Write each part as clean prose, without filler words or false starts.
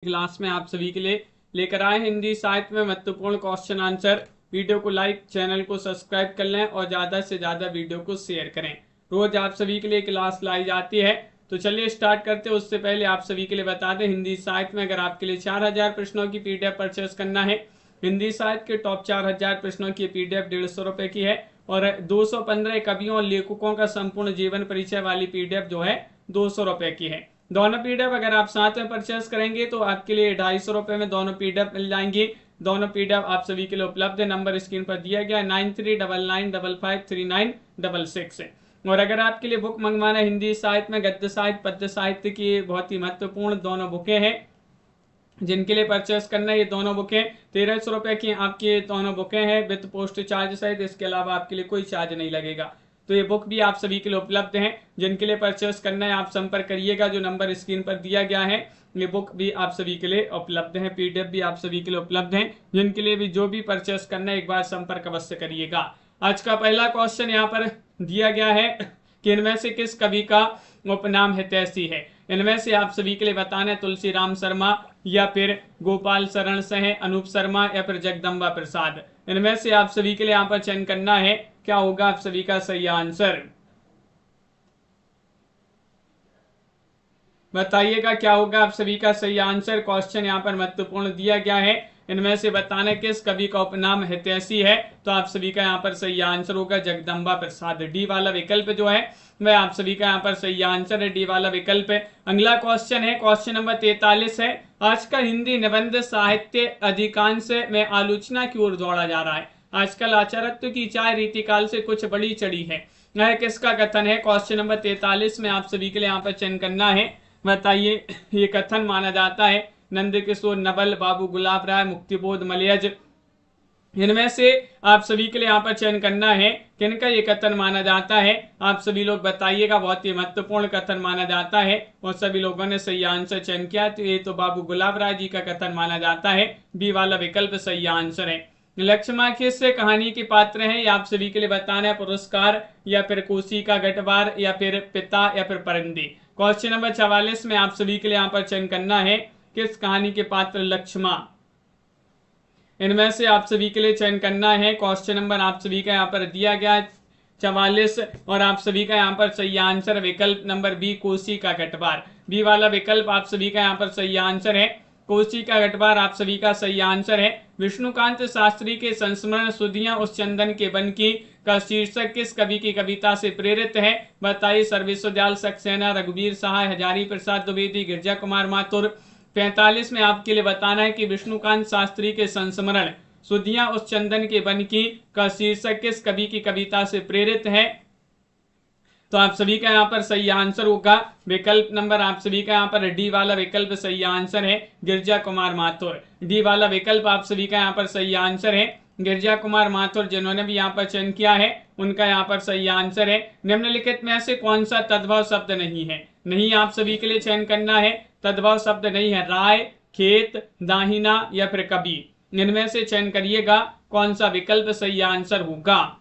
Class में आप सभी के लिए लेकर आए हिंदी साहित्य में महत्वपूर्ण क्वेश्चन आंसर। वीडियो को लाइक, चैनल को सब्सक्राइब कर लें और ज़्यादा से ज़्यादा वीडियो को शेयर करें। रोज आप सभी के लिए क्लास लाई जाती है, तो चलिए स्टार्ट करते हैं। उससे पहले आप सभी के लिए बता दें, हिंदी साहित्य में अगर आपके लिए 4000 प्रश्नों की पीडीएफ परचेस करना है, हिंदी साहित्य के टॉप 4000 प्रश्नों की पीडीएफ 150 रुपए की है और 215 कवियों और लेखकों का संपूर्ण जीवन परिचय वाली पीडीएफ जो है 200 रुपए की है। दोनों पीडीएफ अगर आप साथ में परचेस करेंगे तो आपके लिए 250 रुपए में दोनों पीडीएफ मिल जाएंगी। दोनों पीडीएफ आप सभी के लिए उपलब्ध है। नंबर स्क्रीन पर दिया गया 9399553966। और अगर आपके लिए बुक मंगवाना, हिंदी साहित्य में गद्य साहित्य, पद्य साहित्य की बहुत ही महत्वपूर्ण दोनों बुकें हैं जिनके लिए परचेस करना है। ये दोनों बुकें 1300 रुपए की आपकी दोनों बुकें हैं विद पोस्ट चार्ज सहित। इसके अलावा आपके लिए कोई चार्ज नहीं लगेगा। तो ये बुक भी आप सभी के लिए उपलब्ध हैं। जिनके लिए परचेस करना है आप संपर्क करिएगा, जो नंबर स्क्रीन पर दिया गया है। ये बुक भी आप सभी के लिए उपलब्ध है, पीडीएफ भी आप सभी के लिए उपलब्ध है। जिनके लिए भी जो भी परचेस करना है एक बार संपर्क अवश्य करिएगा। आज का पहला क्वेश्चन यहाँ पर दिया गया है कि इनमें से किस कवि का उपनाम हितैषी है। इनमें से आप सभी के लिए बताना है तुलसी राम शर्मा या फिर गोपाल शरण सह, अनूप शर्मा या फिर जगदम्बा प्रसाद। इनमें से आप सभी के लिए यहाँ पर चयन करना है। क्या होगा आप सभी का सही आंसर, बताइएगा क्या होगा आप सभी का सही आंसर। क्वेश्चन यहाँ पर महत्वपूर्ण दिया गया है। इनमें से बताना किस कवि का उपनाम हितैषी है, तो आप सभी का यहाँ पर सही आंसर होगा जगदम्बा प्रसाद। डी वाला विकल्प जो है वह आप सभी का यहाँ पर सही आंसर है, डी वाला विकल्प है। अगला क्वेश्चन है, क्वेश्चन नंबर 43 है। आजकल हिंदी निबंध साहित्य अधिकांश में आलोचना की ओर दौड़ा जा रहा है। आजकल आचारत्व की चाय रीतिकाल से कुछ बड़ी चढ़ी है। यह किसका कथन है। क्वेश्चन नंबर 43 में आप सभी के लिए यहाँ पर चयन करना है। बताइए, ये कथन माना जाता है नंद किशोर, नवल, बाबू गुलाब राय, मुक्तिबोध मलयज। इनमें से आप सभी के लिए यहाँ पर चयन करना है किनका ये कथन माना जाता है। आप सभी लोग बताइएगा, बहुत ही महत्वपूर्ण कथन माना जाता है और सभी लोगों ने सही आंसर चयन किया। तो ये तो बाबू गुलाब राय जी का कथन माना जाता है, बी वाला विकल्प सही आंसर है। लक्ष्मण किस कहानी के पात्र हैं, ये आप सभी के लिए बताना है। पुरस्कार या फिर कोसी का गटवार या फिर पिता या फिर परिंदी। क्वेश्चन नंबर 44 में आप सभी के लिए यहाँ पर चयन करना है किस कहानी के पात्र लक्ष्मण। इनमें से आप सभी के लिए चयन करना है। क्वेश्चन नंबर आप सभी का यहाँ पर दिया गया है 44 और आप सभी का यहाँ पर सही आंसर विकल्प नंबर बी, कोसी का गटवार। बी वाला विकल्प आप सभी का यहाँ पर सही आंसर है, कोसी का गटवार आप सभी का सही आंसर है। विष्णुकांत शास्त्री के संस्मरण सुधियां उस चंदन के बन की का शीर्षक किस कवि की कविता से प्रेरित है। बताइए, सर्वेश्वर दयाल सक्सेना, रघुवीर सहाय, हजारी प्रसाद द्विवेदी, गिरजा कुमार माथुर। 45 में आपके लिए बताना है कि विष्णुकांत शास्त्री के संस्मरण सुधियां उस चंदन के बन की का शीर्षक किस कवि की कविता से प्रेरित है। तो आप सभी का यहाँ पर सही आंसर होगा विकल्प नंबर आप सभी का यहाँ पर डी वाला विकल्प सही आंसर है, गिरजा कुमार माथुर। डी वाला विकल्प आप सभी का यहाँ पर सही आंसर है, गिरजा कुमार माथुर। जिन्होंने भी यहाँ पर चयन किया है उनका यहाँ पर सही आंसर है। निम्नलिखित में से कौन सा तद्भव शब्द नहीं है। नहीं, आप सभी के लिए चयन करना है, तद्भव शब्द नहीं है। राय, खेत, दाहिना या फिर कवि। इनमें से चयन करिएगा कौन सा विकल्प सही आंसर होगा।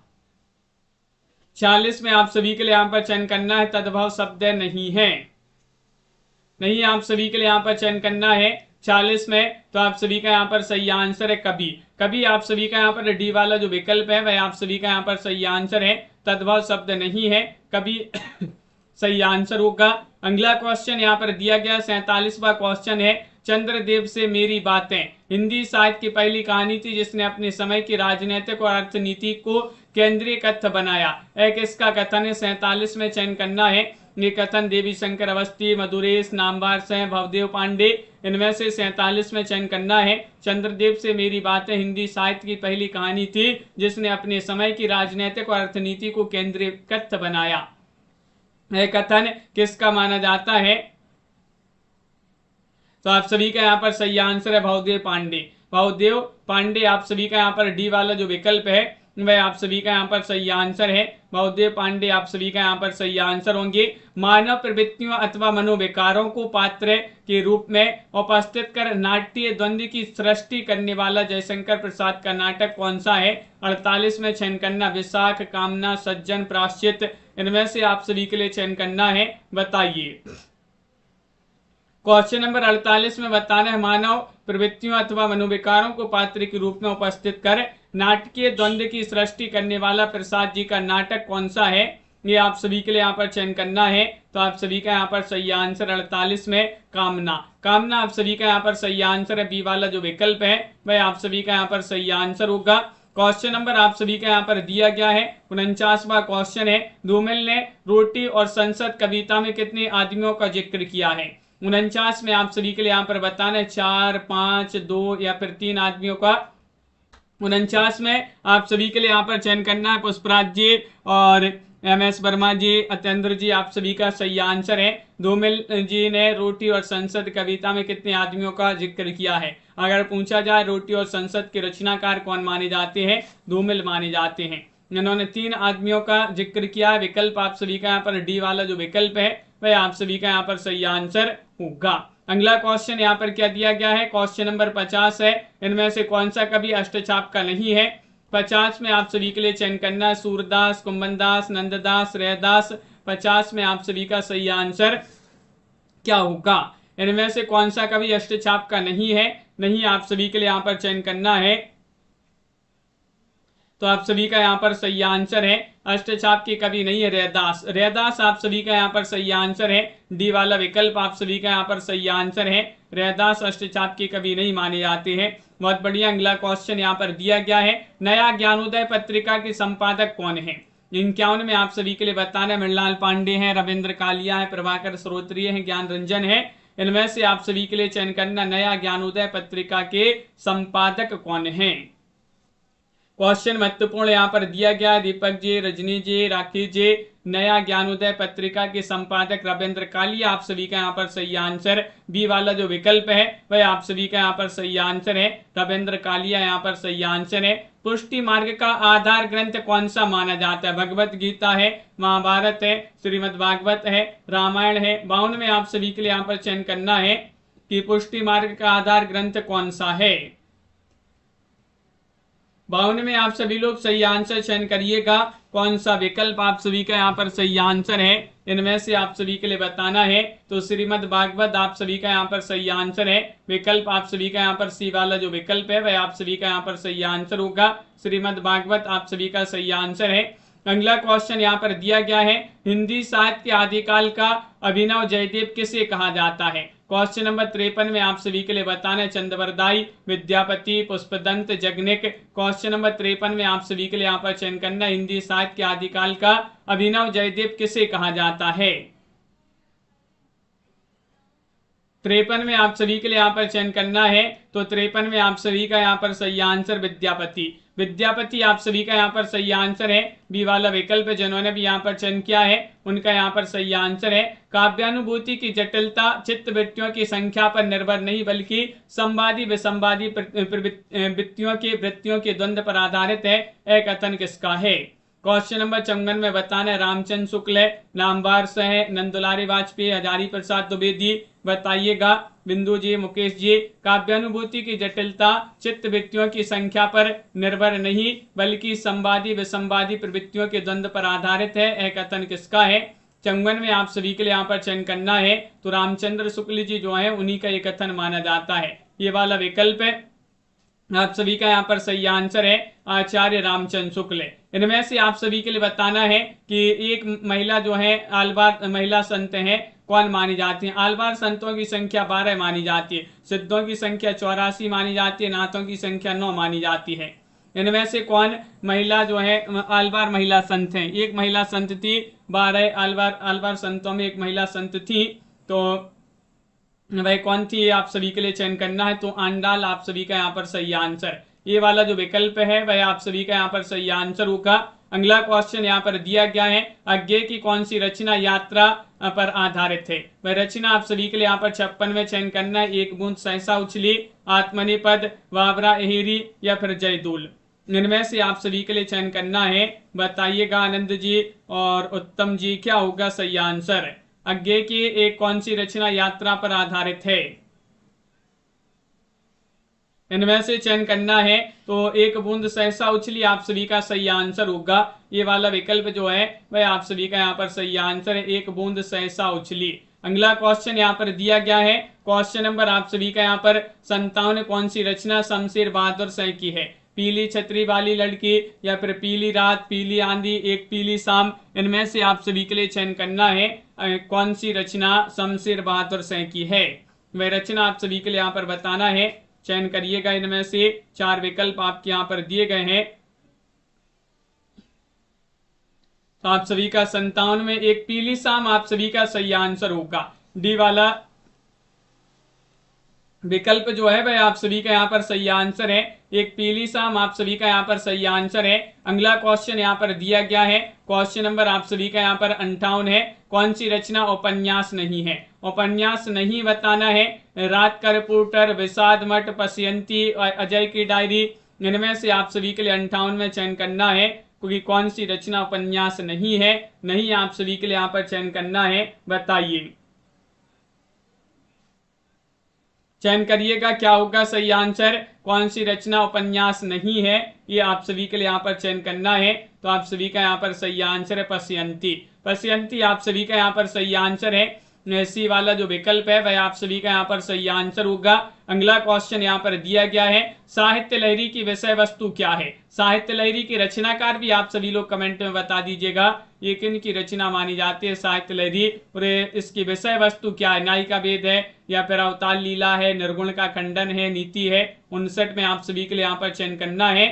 40 में आप सभी के लिए यहाँ पर चयन करना है तद्भव शब्द नहीं है। नहीं, आप सभी के लिए यहाँ पर चयन करना है 40 में, तो आप सभी का यहाँ पर सही आंसर है कवि। कवि आप सभी का यहाँ पर डी वाला जो विकल्प है वह आप सभी का यहाँ पर सही आंसर है, तद्भव शब्द नहीं है, कवि सही आंसर होगा। अगला क्वेश्चन यहाँ पर दिया गया 47वां क्वेश्चन है, चंद्रदेव से मेरी बातें हिंदी साहित्य की पहली कहानी थी जिसने अपने समय की राजनीतिक और अर्थनीति को केंद्रीय कथ्य बनाया। एक इसका कथन है। 47 में चयन करना है। ये कथन देवी शंकर अवस्थी, मधुरेश नामवार सह, भवदेव पांडे। इनमें से 47 में चयन करना है। चंद्रदेव से मेरी बातें हिंदी साहित्य की पहली कहानी थी जिसने अपने समय की राजनीतिक और अर्थनीति को केंद्रीय कथ्य बनाया। यह कथन किसका माना जाता है। तो आप सभी का यहाँ पर सही आंसर है भवदेव पांडे। भवदेव पांडे आप सभी का यहाँ पर डी वाला जो विकल्प है वह आप सभी का यहाँ पर सही आंसर है, भवदेव पांडे आप सभी का यहाँ पर सही आंसर होंगे। मानव प्रवृत्तियों अथवा मनोविकारों को पात्र के रूप में उपस्थित कर नाट्य द्वंद्व की सृष्टि करने वाला जयशंकर प्रसाद का नाटक कौन सा है। 48 में चयन करना, विशाख, कामना, सज्जन, प्राश्चित। इनमें से आप सभी के लिए चयन करना है। बताइए क्वेश्चन नंबर 48 में बताना है मानव प्रवृत्तियों अथवा मनोविकारों को पात्र के रूप में उपस्थित कर नाटकीय द्वंद्व की सृष्टि करने वाला प्रसाद जी का नाटक कौन सा है। ये आप सभी के लिए यहाँ पर चयन करना है। तो आप सभी का यहाँ पर सही आंसर 48 में कामना। कामना आप सभी का यहाँ पर सही आंसर है। बी वाला जो विकल्प है वह आप सभी का यहाँ पर सही आंसर होगा। क्वेश्चन नंबर आप सभी का यहाँ पर दिया गया है 49वां क्वेश्चन है। धूमिल ने रोटी और संसद कविता में कितने आदमियों का जिक्र किया है। 49 में आप सभी के लिए यहाँ पर बताना है 4, 5, 2 या फिर 3 आदमियों का। 49 में आप सभी के लिए यहाँ पर चयन करना है। पुष्पराज जी और MS वर्मा जी, अत्येंद्र जी, आप सभी का सही आंसर है। धूमिल जी ने रोटी और संसद कविता में कितने आदमियों का जिक्र किया है। अगर पूछा जाए रोटी और संसद के रचनाकार कौन माने जाते हैं, धूमिल माने जाते हैं। इन्होंने 3 आदमियों का जिक्र किया है। विकल्प आप सभी का यहाँ पर डी वाला जो विकल्प है वह आप सभी का यहाँ पर सही आंसर होगा। अगला क्वेश्चन यहाँ पर क्या दिया गया है, क्वेश्चन नंबर 50 है। इनमें से कौन सा कवि अष्टचाप का नहीं है। 50 में आप सभी के लिए चयन करना है सूरदास, कुंभनदास, नंददास, रैदास। 50 में आप सभी का सही आंसर क्या होगा। इनमें से कौन सा कवि अष्टचाप का नहीं है, नहीं आप सभी के लिए यहाँ पर चयन करना है। तो आप सभी का यहाँ पर सही आंसर है अष्टचाप की कवि नहीं है रैदास। रैदास आप सभी का यहाँ पर सही आंसर है। डी वाला विकल्प आप सभी का यहाँ पर सही आंसर है। रैदास अष्टचाप के कवि नहीं माने जाते हैं। बहुत बढ़िया। अगला क्वेश्चन यहाँ पर दिया गया है नया ज्ञानोदय पत्रिका के संपादक कौन है। 51 में आप सभी के लिए बताना है मृणाल पांडे है, रविंद्र कालिया है, प्रभाकर श्रोत्रिय है, ज्ञान रंजन है। इनमें से आप सभी के लिए चयन करना नया ज्ञानोदय पत्रिका के संपादक कौन है। क्वेश्चन महत्वपूर्ण यहाँ पर दिया गया है। दीपक जी, रजनी जी, राकेश जी, नया ज्ञानोदय पत्रिका के संपादक रविंद्र कालिया आप सभी का यहाँ पर सही आंसर। बी वाला जो विकल्प है वह आप सभी का यहाँ पर सही आंसर है। रविंद्र कालिया यहाँ पर सही आंसर है। पुष्टि मार्ग का आधार ग्रंथ कौन सा माना जाता है। भगवत गीता है, महाभारत है, श्रीमद् भागवत है, रामायण है। 52 में आप सभी के लिए यहाँ पर चयन करना है कि पुष्टि मार्ग का आधार ग्रंथ कौन सा है। 52 में आप सभी लोग सही आंसर चयन करिएगा। कौन सा विकल्प आप सभी का यहाँ पर सही आंसर है, इनमें से आप सभी के लिए बताना है। तो श्रीमद् भागवत आप सभी का यहाँ पर सही आंसर है। विकल्प आप सभी का यहाँ पर सी वाला जो विकल्प है वह आप सभी का यहाँ पर सही आंसर होगा। श्रीमद् भागवत आप सभी का सही आंसर है। अगला क्वेश्चन यहाँ पर दिया गया है हिंदी साहित्य के आदिकाल का अभिनव जयदेव किसे कहा जाता है। क्वेश्चन नंबर 53 में आप सभी के लिए बताना है चंद्रवरदाई, विद्यापति, पुष्पदंत, जगनिक। क्वेश्चन नंबर 53 में आप सभी के लिए यहाँ पर चयन करना हिंदी साहित्य के आदिकाल का अभिनव जयदेव किसे कहा जाता है। 53 में आप सभी के लिए यहाँ पर चयन करना है। तो 53 में आप सभी का यहाँ पर सही आंसर विद्यापति। विद्यापति आप सभी का यहाँ पर सही आंसर है। बी वाला विकल्प जिन्होंने भी यहाँ पर चयन किया है उनका यहाँ पर सही आंसर है। काव्यानुभूति की जटिलता चित्तवृत्तियों की संख्या पर निर्भर नहीं बल्कि संवादी विसंवादी वृत्तियों के द्वंद्व पर आधारित है। एक कथन किसका है। क्वेश्चन नंबर 54 में बताना है रामचंद्र शुक्ल है, नामवार से है, नंदुलारी वाजपेयी, हजारी प्रसाद द्विवेदी। बताइएगा बिंदु जी, मुकेश जी। काव्यानुभूति की जटिलता चित्तवृत्तियों की संख्या पर निर्भर नहीं बल्कि संवादी विसंवादी प्रवृत्तियों के द्वंद्व पर आधारित है। एक कथन किसका है। 54 में आप सभी के लिए यहाँ पर चयन करना है। तो रामचंद्र शुक्ल जी जो है उन्हीं का ये कथन माना जाता है। ये वाला विकल्प है आप सभी का यहाँ पर सही आंसर है आचार्य रामचंद्र शुक्ल। इनमें से आप सभी के लिए बताना है कि एक महिला जो है आलवार महिला संत है कौन मानी जाती है। आलवार संतों की संख्या 12 मानी जाती है, सिद्धों की संख्या 84 मानी जाती है, नाथों की संख्या 9 मानी जाती है। इनमें से कौन महिला जो है आलवार महिला संत है। एक महिला संत थी, 12 आलवार संतों में एक महिला संत थी। तो वह कौन थी ये आप सभी के लिए चयन करना है। तो आंडाल आप सभी का यहाँ पर सही आंसर। ये वाला जो विकल्प है वह आप सभी का यहाँ पर सही आंसर होगा। अगला क्वेश्चन यहाँ पर दिया गया है अज्ञे की कौन सी रचना यात्रा पर आधारित है। वह रचना आप सभी के लिए यहाँ पर 56 में चयन करना है। एक बूंद सहसा उछली, आत्मनिपद, वावरा एहरी या फिर जयदूल। इनमें से आप सभी के लिए चयन करना है। बताइएगा आनंद जी और उत्तम जी क्या होगा सही आंसर। अज्ञे की एक कौन सी रचना यात्रा पर आधारित है, इनमें से चयन करना है। तो एक बूंद सहसा उछली आप सभी का सही आंसर होगा। ये वाला विकल्प जो है वह आप सभी का यहाँ पर सही आंसर है। एक बूंद सहसा उछली। अगला क्वेश्चन यहाँ पर दिया गया है, क्वेश्चन नंबर आप सभी का यहाँ पर 57, कौन सी रचना शमशेर बहादुर शाह की है? पीली छतरी वाली लड़की, या फिर पीली रात, पीली आंधी, एक पीली शाम, इनमें से आप सभी के लिए चयन करना है कौन सी रचना शमशेर बहादुर शाह की है। वह रचना आप सभी के लिए यहाँ पर बताना है, चयन करिएगा। इनमें से 4 विकल्प आपके यहाँ पर दिए गए हैं। तो आप सभी का 57 में एक पीली शाम आप सभी का सही आंसर होगा। डी वाला विकल्प जो है वह आप सभी का यहाँ पर सही आंसर है। एक पीली शाम आप सभी का यहाँ पर सही आंसर है। अगला क्वेश्चन यहाँ पर दिया गया है, क्वेश्चन नंबर आप सभी का यहाँ पर 58 है, कौन सी रचना उपन्यास नहीं है? उपन्यास नहीं बताना है। रात का रिपोर्टर, विषाद मठ, पश्यंती, अजय की डायरी, इनमें से आप सभी के लिए 58 में चयन करना है क्योंकि कौन सी रचना उपन्यास नहीं है। नहीं आप सभी के लिए यहाँ पर चयन करना है, बताइए। चयन करिएगा क्या होगा सही आंसर, कौन सी रचना उपन्यास नहीं है, ये आप सभी के लिए यहाँ पर चयन करना है। तो आप सभी का यहाँ पर सही आंसर है पश्यंती। पश्यंती आप सभी का यहाँ पर सही आंसर है। सी वाला जो विकल्प है वह आप सभी का यहाँ पर सही आंसर होगा। अगला क्वेश्चन यहाँ पर दिया गया है, साहित्य लहरी की विषय वस्तु क्या है? साहित्य लहरी की रचनाकार भी आप सभी लोग कमेंट में बता दीजिएगा, ये किन की रचना मानी जाती है साहित्य लहरी, और इसकी विषय वस्तु क्या है? न्याय का भेद है, या फिर अवतार लीला है, निर्गुण का खंडन है, नीति है। 59 में आप सभी के लिए यहाँ पर चयन करना है।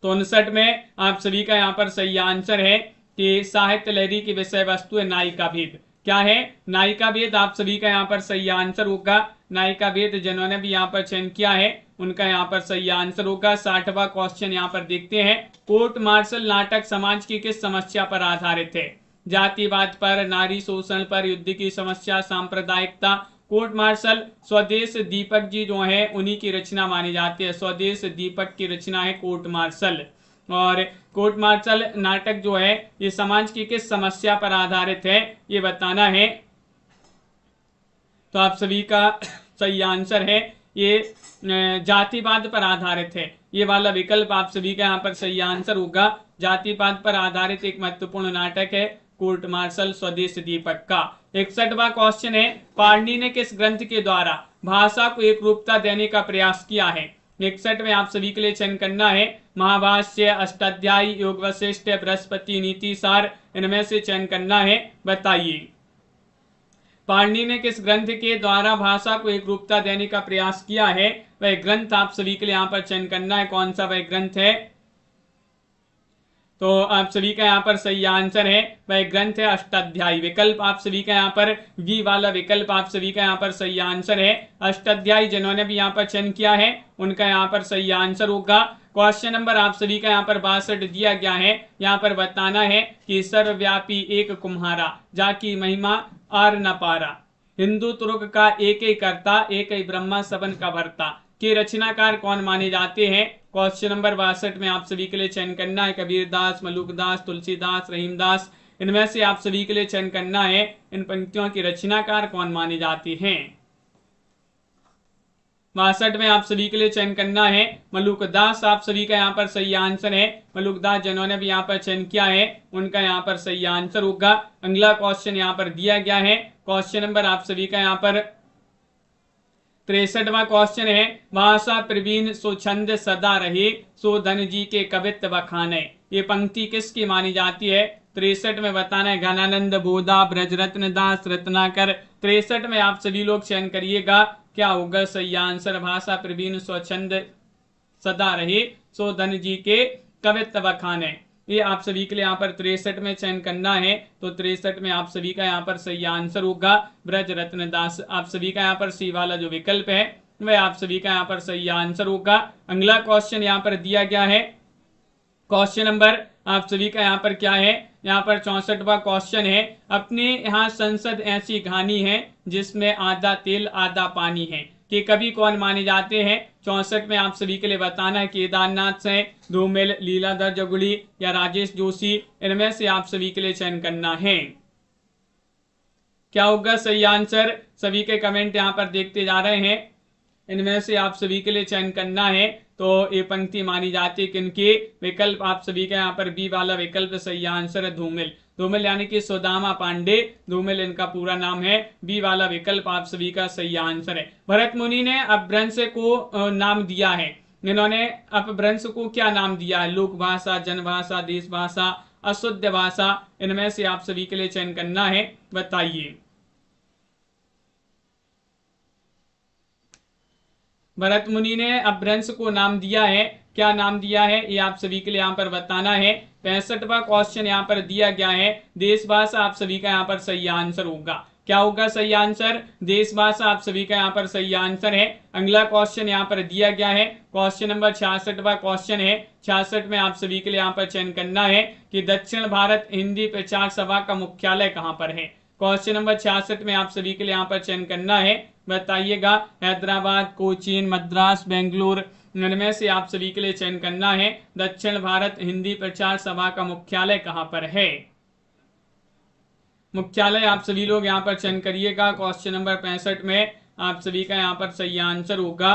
तो 59 में आप सभी का यहाँ पर सही आंसर है कि साहित्य लहरी की विषय वस्तु है न्याय का भेद। क्या है? न्याय का भेद आप सभी का यहाँ पर सही आंसर होगा। न्याय का भेद जिन्होंने भी यहाँ पर चयन किया है उनका यहाँ पर सही आंसर होगा। 60वां क्वेश्चन यहाँ पर देखते हैं, कोर्ट मार्शल नाटक समाज की किस समस्या पर आधारित है? जातिवाद पर, नारी शोषण पर, युद्ध की समस्या, सांप्रदायिकता। कोर्ट मार्शल स्वदेश दीपक जी जो है उन्हीं की रचना मानी जाती है। स्वदेश दीपक की रचना है कोर्ट मार्शल। और कोर्ट मार्शल नाटक जो है ये समाज की किस समस्या पर आधारित है ये बताना है। तो आप सभी का सही आंसर है ये जातिवाद पर आधारित है। ये वाला विकल्प आप सभी का यहाँ पर सही आंसर होगा। जातिवाद पर आधारित एक महत्वपूर्ण नाटक है कोर्ट मार्शल स्वदेश दीपक का। 61वां क्वेश्चन है, पाणिनि ने किस ग्रंथ के द्वारा भाषा को एक रूपता देने का प्रयास किया है? 61 में आप सभी के लिए चयन करना है, महाभाष्य, अष्टाध्यायी, योग वशिष्ठ, बृहस्पति, नीति सार, इनमें से चयन करना है, बताइए। पाणिनि ने किस ग्रंथ के द्वारा भाषा को एक रूपता देने का प्रयास किया है? वह ग्रंथ आप सभी के लिए यहाँ पर चयन करना है, कौन सा वह ग्रंथ है? तो आप सभी का यहाँ पर सही आंसर है, वह ग्रंथ है अष्टाध्यायी। विकल्प आप सभी का यहाँ पर वी वाला विकल्प आप सभी का यहाँ पर सही आंसर है। अष्टाध्यायी जिन्होंने भी यहाँ पर चयन किया है उनका यहाँ पर सही आंसर होगा। क्वेश्चन नंबर आप सभी का यहाँ पर 62 दिया गया है। यहाँ पर बताना है कि सर्वव्यापी एक कुम्हारा, जाकी महिमा आर न पारा, हिंदू तुर्क का एक ही कर्ता, एक ही ब्रह्मा सबन का भरता के रचनाकार कौन माने जाते हैं? क्वेश्चन नंबर 62 में आप सभी के लिए चयन करना है, कबीरदास, मलुकदास, तुलसीदास, रहीमदास, इनमें से आप सभी के लिए चयन करना है इन पंक्तियों की रचनाकार कौन मानी जाती हैं। 62 में आप सभी के लिए चयन करना है मलुकदास, आप सभी का यहाँ पर सही आंसर है। मलुकदास जिन्होंने भी यहाँ पर चयन किया है उनका यहाँ पर सही आंसर होगा। अगला क्वेश्चन यहाँ पर दिया गया है, क्वेश्चन नंबर आप सभी का यहाँ पर 63वां क्वेश्चन है, भाषा प्रवीण सो छंद सदा रहे, सो धन जी के कवित्व बखाने, ये पंक्ति किसकी मानी जाती है? 63 में बताना है, घनानंद, बोधा, ब्रजरत्न दास, रत्नाकर। 63 में आप सभी लोग चयन करिएगा क्या होगा सही आंसर। भाषा प्रवीण सो छंद सदा रहे, सो धन जी के कवित्व बखाने, ये आप सभी के लिए यहाँ पर 63 में चयन करना है। तो 63 में आप सभी का यहाँ पर सही आंसर होगा ब्रज रत्न दास। आप सभी का यहाँ पर सी वाला जो विकल्प है वह आप सभी का यहाँ पर सही आंसर होगा। अगला क्वेश्चन यहाँ पर दिया गया है, क्वेश्चन नंबर आप सभी का यहाँ पर क्या है? यहाँ पर 64वां क्वेश्चन है, अपने यहाँ संसद ऐसी घानी है जिसमें आधा तेल आधा पानी है, कि कवि कौन माने जाते हैं? 64 में आप सभी के लिए बताना है, केदारनाथ से, धूमिल, लीलाधर जगुड़ी या राजेश जोशी, इनमें से आप सभी के लिए चयन करना है। क्या होगा सही आंसर? सभी के कमेंट यहाँ पर देखते जा रहे हैं, इनमें से आप सभी के लिए चयन करना है। तो ये पंक्ति मानी जाती है किनकी? विकल्प आप सभी का यहाँ पर बी वाला विकल्प सही आंसर है, धूमिल। धूमिल यानी कि सुदामा पांडे, धूमिल इनका पूरा नाम है। बी वाला विकल्प आप सभी का सही आंसर है। भरत मुनि ने अपभ्रंश को नाम दिया है, इन्होंने अपभ्रंश को क्या नाम दिया है? लोक भाषा, जनभाषा, देश भाषा, अशुद्ध भाषा, इनमें से आप सभी के लिए चयन करना है, बताइए। भरत मुनि ने अपभ्रंश को नाम दिया है, क्या नाम दिया है ये आप सभी के लिए यहाँ पर बताना है। 65वां क्वेश्चन यहाँ पर दिया गया है, देश भाषा आप सभी का यहाँ पर सही आंसर होगा। क्या होगा सही आंसर? देश भाषा आप सभी का यहाँ पर सही आंसर है। अगला क्वेश्चन यहाँ पर दिया गया है, क्वेश्चन नंबर 66वां क्वेश्चन है। 66 में आप सभी के लिए यहाँ पर चयन करना है कि दक्षिण भारत हिंदी प्रचार सभा का मुख्यालय कहाँ पर है। क्वेश्चन नंबर 66 में आप सभी के लिए यहाँ पर चयन करना है, बताइएगा। हैदराबाद, कोचीन, मद्रास, बेंगलुरु, इनमें से आप सभी के लिए चयन करना है दक्षिण भारत हिंदी प्रचार सभा का मुख्यालय कहाँ पर है। मुख्यालय आप सभी लोग यहाँ पर चयन करिएगा। क्वेश्चन नंबर 65 में आप सभी का यहाँ पर सही आंसर होगा।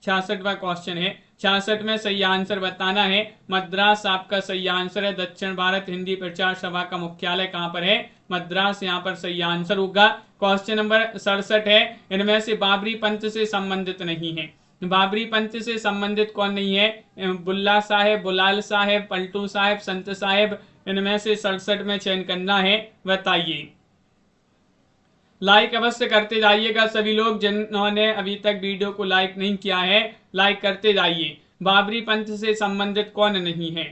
66वां क्वेश्चन है, 66 में सही आंसर बताना है। मद्रास आपका सही आंसर है। दक्षिण भारत हिंदी प्रचार सभा का मुख्यालय कहाँ पर है? मद्रास यहाँ पर सही आंसर होगा। क्वेश्चन नंबर 67 है, इनमें से बाबरी पंथ से संबंधित नहीं है। बाबरी पंथ से संबंधित कौन नहीं है? बुल्ला साहेब, बुलाल साहेब, पलटू साहेब, संत साहेब, इनमें से 67 में चयन करना है, बताइए। लाइक अवश्य करते जाइएगा सभी लोग, जिन्होंने अभी तक वीडियो को लाइक नहीं किया है लाइक करते जाइए। बाबरी पंथ से संबंधित कौन नहीं है?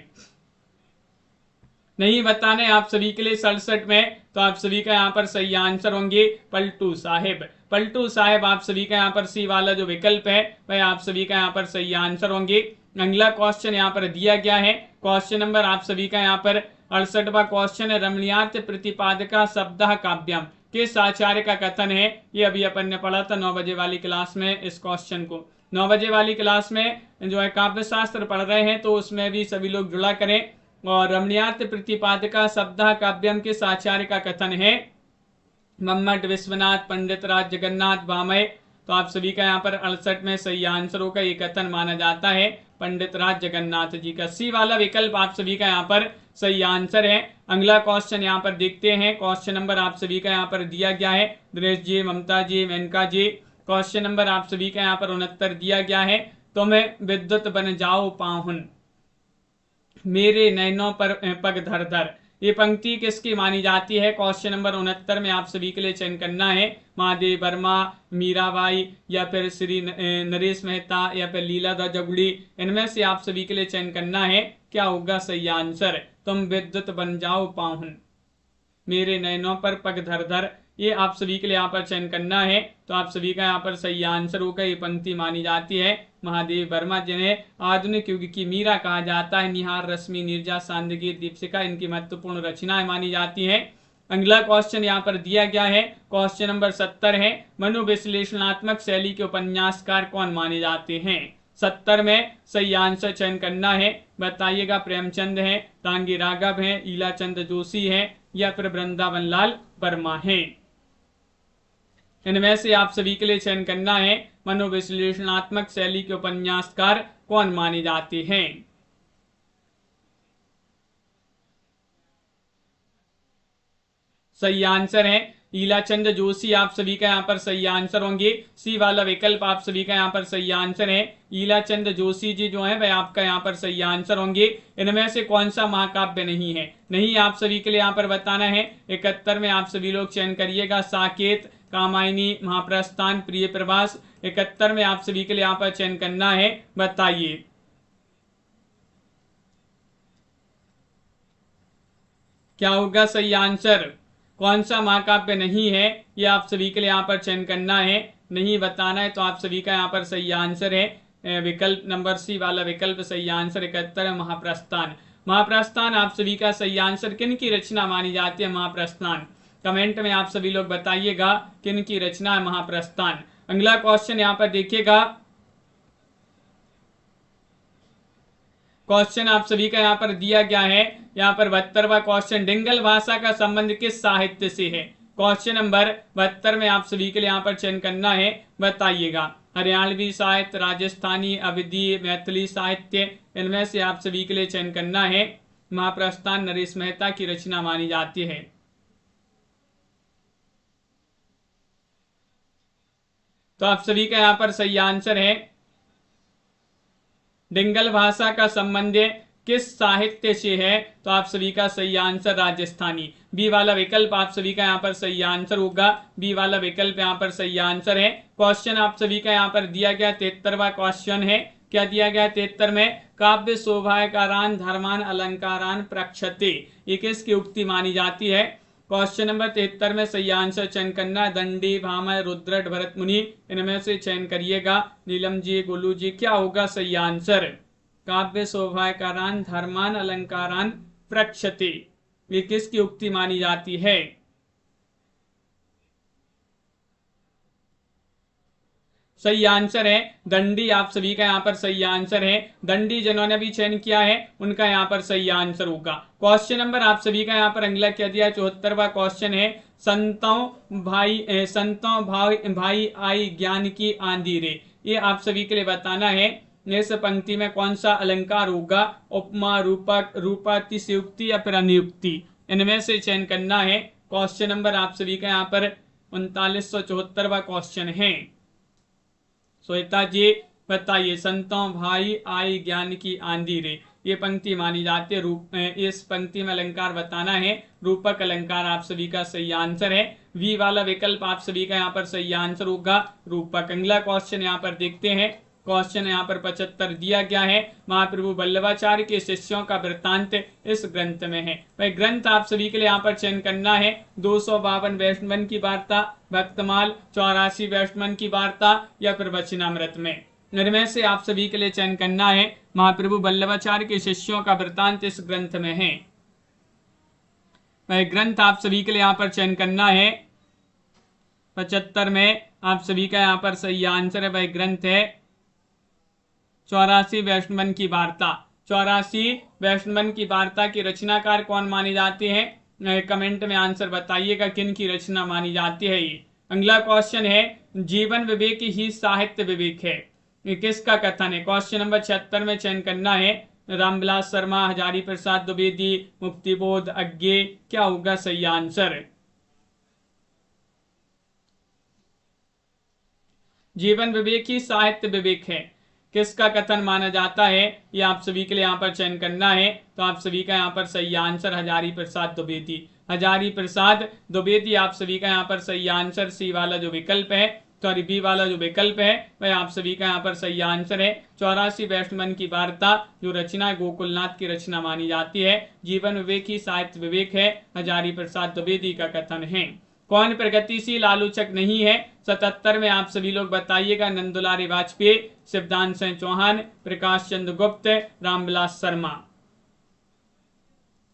नहीं बताने आप सभी के लिए 67 में, तो आप सभी का यहाँ पर सही आंसर होंगे पलटू साहेब। पलटू साहेब आप सभी का यहाँ पर सी वाला जो विकल्प है वह आप सभी का यहाँ पर सही आंसर होंगे। अगला क्वेश्चन यहाँ पर दिया गया है, क्वेश्चन नंबर आप सभी का यहाँ पर 68वां क्वेश्चन है। रमणीयार्थ प्रतिपादका शब्दः काव्यम किस आचार्य का कथन है? ये अभी अपन ने पढ़ा था 9 बजे वाली क्लास में। इस क्वेश्चन को 9 बजे वाली क्लास में जो है काव्य शास्त्र पढ़ रहे हैं, तो उसमें भी सभी लोग जुड़ा करें। और रमणीयार्थ प्रतिपादका शब्दः काव्यम किस आचार्य का कथन है? मम्मट, विश्वनाथ, पंडित राज जगन्नाथ, भामय, तो आप सभी का यहाँ पर 68 में सही आंसर होगा। ये कथन माना जाता है पंडित राज जगन्नाथ जी का। सी वाला विकल्प आप सभी का यहाँ पर सही आंसर है। अगला क्वेश्चन यहाँ पर देखते हैं, क्वेश्चन नंबर आप सभी का यहाँ पर दिया गया है। दिनेश जी, ममता जी, मेनका जी, क्वेश्चन नंबर आप सभी का यहाँ पर 69 दिया गया है। तुम्हें विद्युत बन जाओ पाहुन, मेरे नैनों पर पग धर धर, ये पंक्ति किसकी मानी जाती है? क्वेश्चन नंबर 69 में आप सभी के लिए चयन करना है। महादेव वर्मा, मीराबाई, या फिर श्री नरेश मेहता, या फिर लीलाधर जगुड़ी, इनमें से आप सभी के लिए चयन करना है। क्या होगा सही आंसर? तुम विद्युत बन जाओ पाहुन, मेरे नैनों पर पग धर धर, ये आप सभी के लिए यहाँ पर चयन करना है। तो आप सभी का यहाँ पर सही आंसर होगा। ये पंक्ति मानी जाती है महादेव वर्मा, जिन्हें आधुनिक युग की मीरा कहा जाता है। निहार, रश्मि, नीरजा, सांदगीर, दीपशिखा इनकी महत्वपूर्ण रचनाएं मानी जाती हैं। अगला क्वेश्चन यहाँ पर दिया गया है, क्वेश्चन नंबर 70 है। मनोविश्लेषणात्मक शैली के उपन्यासकार कौन माने जाते हैं? 70 में सही आंसर चयन करना है, बताइएगा। प्रेमचंद है, तांगी राघव है, ईलाचंद जोशी है, या फिर वृंदावन लाल वर्मा है। इनमें से आप सभी के लिए चयन करना है मनोविश्लेषणात्मक शैली के उपन्यासकार कौन माने जाते हैं। सही आंसर है ईलाचंद जोशी, आप सभी का यहाँ पर सही आंसर होंगे। सी वाला विकल्प आप सभी का यहाँ पर सही आंसर है। ईलाचंद जोशी जी जो है वह आपका यहाँ पर सही आंसर होंगे। इनमें से कौन सा महाकाव्य नहीं है? नहीं आप सभी के लिए यहाँ पर बताना है। 71 में आप सभी लोग चयन करिएगा। साकेत, कामायनी, महाप्रस्थान, प्रिय प्रवास, 71 में आप सभी के लिए यहाँ पर चयन करना है, बताइए। क्या होगा सही आंसर? कौन सा महाकाव्य नहीं है ये आप सभी के लिए यहाँ पर चयन करना है, नहीं बताना है। तो आप सभी का यहाँ पर सही आंसर है विकल्प नंबर सी वाला विकल्प सही आंसर 71 है महाप्रस्थान। महाप्रस्थान आप सभी का सही आंसर। किन की रचना मानी जाती है महाप्रस्थान? कमेंट में आप सभी लोग बताइएगा किन की रचना है महाप्रस्थान। अगला क्वेश्चन यहाँ पर देखिएगा, क्वेश्चन आप सभी का यहाँ पर दिया गया है। यहाँ पर 72वां क्वेश्चन, डिंगल भाषा का संबंध किस साहित्य से है? क्वेश्चन नंबर 72 में आप सभी के लिए यहाँ पर चयन करना है, बताइएगा। हरियाणवी साहित्य, राजस्थानी, अवधी, मैथिली साहित्य, इनमें से आप सभी के लिए चयन करना है। महाप्रस्थान नरेश मेहता की रचना मानी जाती है। तो आप सभी का यहाँ पर सही आंसर है डिंगल भाषा का संबंध किस साहित्य से है, तो आप सभी का सही आंसर राजस्थानी। बी वाला विकल्प आप सभी का यहाँ पर सही आंसर होगा। बी वाला विकल्प यहाँ पर सही आंसर है। क्वेश्चन आप सभी का यहाँ पर दिया गया 73वां क्वेश्चन है। क्या दिया गया 73 में? काव्य शोभाकारान धर्मान अलंकारान प्रक्षते, ये किसकी उक्ति मानी जाती है? क्वेश्चन नंबर 73 में सही आंसर चयन करना। दंडी, भामह, रुद्रट, भरत मुनि, इनमें से चयन करिएगा। नीलम जी, गोलू जी, क्या होगा सही आंसर? काव्य शोभाकारान धर्मान अलंकारान प्रक्षते, ये किसकी उक्ति मानी जाती है? सही आंसर है दंडी, आप सभी का यहाँ पर सही आंसर है। दंडी जिन्होंने भी चयन किया है उनका यहाँ पर सही आंसर होगा। क्वेश्चन नंबर आप सभी का यहाँ पर अगला क्या दिया? 74वां क्वेश्चन है। संतों भाई आई ज्ञान की आंधी रे, ये आप सभी के लिए बताना है इस पंक्ति में कौन सा अलंकार होगा? उपमा, रूपक, रूपातिशयोक्ति या फिर अनुयुक्ति, इनमें से चयन करना है। क्वेश्चन नंबर आप सभी का यहाँ पर 3974वां क्वेश्चन है। श्वेता जी बताइए, संतों भाई आई ज्ञान की आंधी रे, ये पंक्ति मानी जाती है। इस पंक्ति में अलंकार बताना है। रूपक अलंकार आप सभी का सही आंसर है। वी वाला विकल्प आप सभी का यहाँ पर सही आंसर होगा, रूपक। अगला क्वेश्चन यहाँ पर देखते हैं। क्वेश्चन यहाँ पर 75 दिया गया है। महाप्रभु वल्लभाचार्य के शिष्यों का वृत्तांत इस ग्रंथ में है। वह ग्रंथ आप सभी के लिए यहाँ पर चयन करना है। 252 वैष्णवन की वार्ता, भक्तमाल, 84 वैष्णवन की वार्ता या फिर वचनामृत में, इनमें से आप सभी के लिए चयन करना है। महाप्रभु वल्लभाचार्य के शिष्यों का वृत्तांत इस ग्रंथ में है। वह ग्रंथ आप सभी के लिए यहाँ पर चयन करना है। 75 में आप सभी का यहाँ पर सही आंसर है। वह ग्रंथ है 84 वैष्णवन की वार्ता। 84 वैष्णवन की वार्ता की रचनाकार कौन मानी जाती है? कमेंट में आंसर बताइएगा किन की रचना मानी जाती है ये। अगला क्वेश्चन है, जीवन विवेक ही साहित्य विवेक है, ये किसका कथन है? क्वेश्चन नंबर 76 में चयन करना है। रामविलास शर्मा, हजारी प्रसाद द्विवेदी, मुक्तिबोध, अज्ञे, क्या होगा सही आंसर? जीवन विवेक ही साहित्य विवेक है, किसका कथन माना जाता है? ये आप सभी के लिए यहाँ पर चयन करना है। तो आप सभी का यहाँ पर सही आंसर हजारी प्रसाद द्विवेदी। हजारी प्रसाद द्विवेदी आप सभी का यहाँ पर सही आंसर। सी वाला जो विकल्प है, सॉरी बी वाला जो विकल्प है वह आप सभी का यहाँ पर सही आंसर है। 84 वैष्णवन की वार्ता जो रचना है गोकुलनाथ की रचना मानी जाती है। जीवन विवेक ही साहित्य विवेक है, हजारी प्रसाद द्विवेदी का कथन है। कौन प्रगतिशील आलोचक नहीं है? 77 में आप सभी लोग बताइएगा। नंदुलारी वाजपेयी, शिवदान सिंह चौहान, प्रकाश चंद्र गुप्त, रामविलास शर्मा,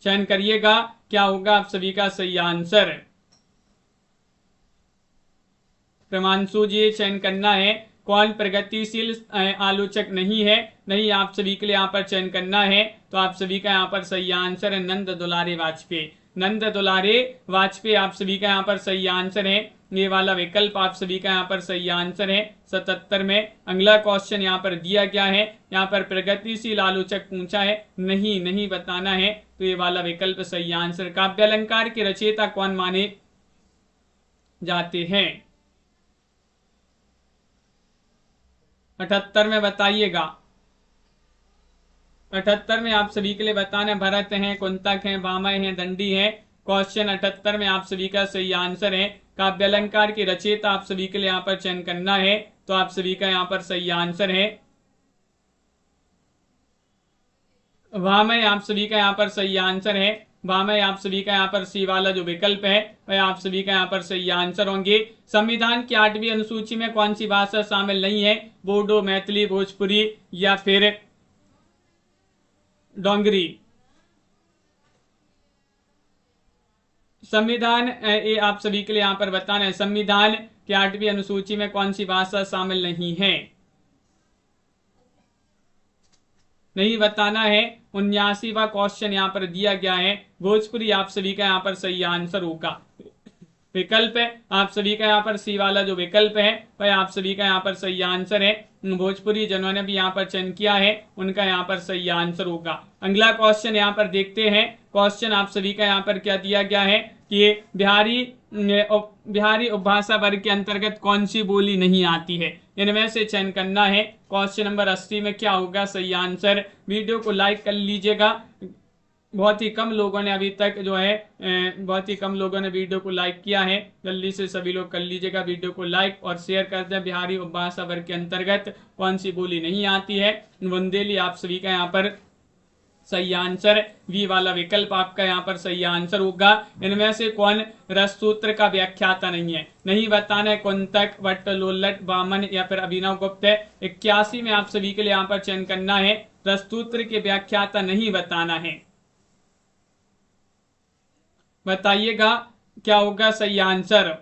चयन करिएगा क्या होगा आप सभी का सही आंसर? प्रमांशु जी चयन करना है। कौन प्रगतिशील आलोचक नहीं है? नहीं, आप सभी के लिए यहाँ पर चयन करना है। तो आप सभी का यहाँ पर सही आंसर है नंद दुलारे वाजपेयी। नंद दुलारे वाजपेयी आप सभी का यहाँ पर सही आंसर है। ये वाला विकल्प आप सभी का यहाँ पर सही आंसर है। 77 में अगला क्वेश्चन यहाँ पर दिया गया है। यहाँ पर प्रगतिशील आलोचक पूछा है, नहीं बताना है। तो ये वाला विकल्प सही आंसर। काव्य अलंकार के रचयिता कौन माने जाते हैं? 78 में बताइएगा। 78 में आप सभी के लिए बताना, भरत हैं, कुंतक हैं, भामह हैं, दंडी हैं। क्वेश्चन 78 में आप सभी का सही आंसर है। काव्य अलंकार की रचयिता आप सभी के लिए यहाँ पर चयन करना है। तो आप सभी का यहाँ पर सही आंसर है भामह, आप सभी का यहाँ पर सही आंसर है। भामह आप सभी का यहाँ पर सी वाला जो विकल्प है वह आप सभी का यहाँ पर सही आंसर होंगे। संविधान की 8वीं अनुसूची में कौन सी भाषा शामिल नहीं है? बोडो, मैथिली, भोजपुरी या फिर डोंगरी। संविधान ये आप सभी के लिए यहाँ पर बताना है। संविधान की 8वीं अनुसूची में कौन सी भाषा शामिल नहीं है? नहीं बताना है। 79वां क्वेश्चन यहाँ पर दिया गया है। भोजपुरी आप सभी का यहाँ पर सही आंसर होगा। विकल्प है आप सभी का यहाँ पर सी वाला जो विकल्प है वह आप सभी का यहाँ पर सही आंसर है। भोजपुरी जिन्होंने भी यहाँ पर चयन किया है उनका यहाँ पर सही आंसर होगा। अगला क्वेश्चन यहाँ पर देखते हैं। क्वेश्चन आप सभी का यहाँ पर क्या दिया गया है कि बिहारी उपभाषा वर्ग के अंतर्गत कौन सी बोली नहीं आती है, इनमें से चयन करना है। क्वेश्चन नंबर 80 में क्या होगा सही आंसर। वीडियो को लाइक कर लीजिएगा। बहुत ही कम लोगों ने अभी तक जो है बहुत ही कम लोगों ने वीडियो को लाइक किया है। जल्दी से सभी लोग कर लीजिएगा वीडियो को लाइक और शेयर कर दें। बिहारी उपभाषा वर्ग के अंतर्गत कौन सी बोली नहीं आती है। बुंदेली आप सभी का यहाँ पर सही आंसर। वी वाला विकल्प आपका यहाँ पर सही आंसर होगा। इनमें से कौन रस सूत्र का व्याख्याता नहीं है, नहीं बताना है। कुंतक, वट, लोलट, वामन या फिर अभिनव गुप्त। 81 में आप सभी के लिए यहाँ पर चयन करना है। रस सूत्र के व्याख्याता नहीं बताना है। बताइएगा क्या होगा सही आंसर।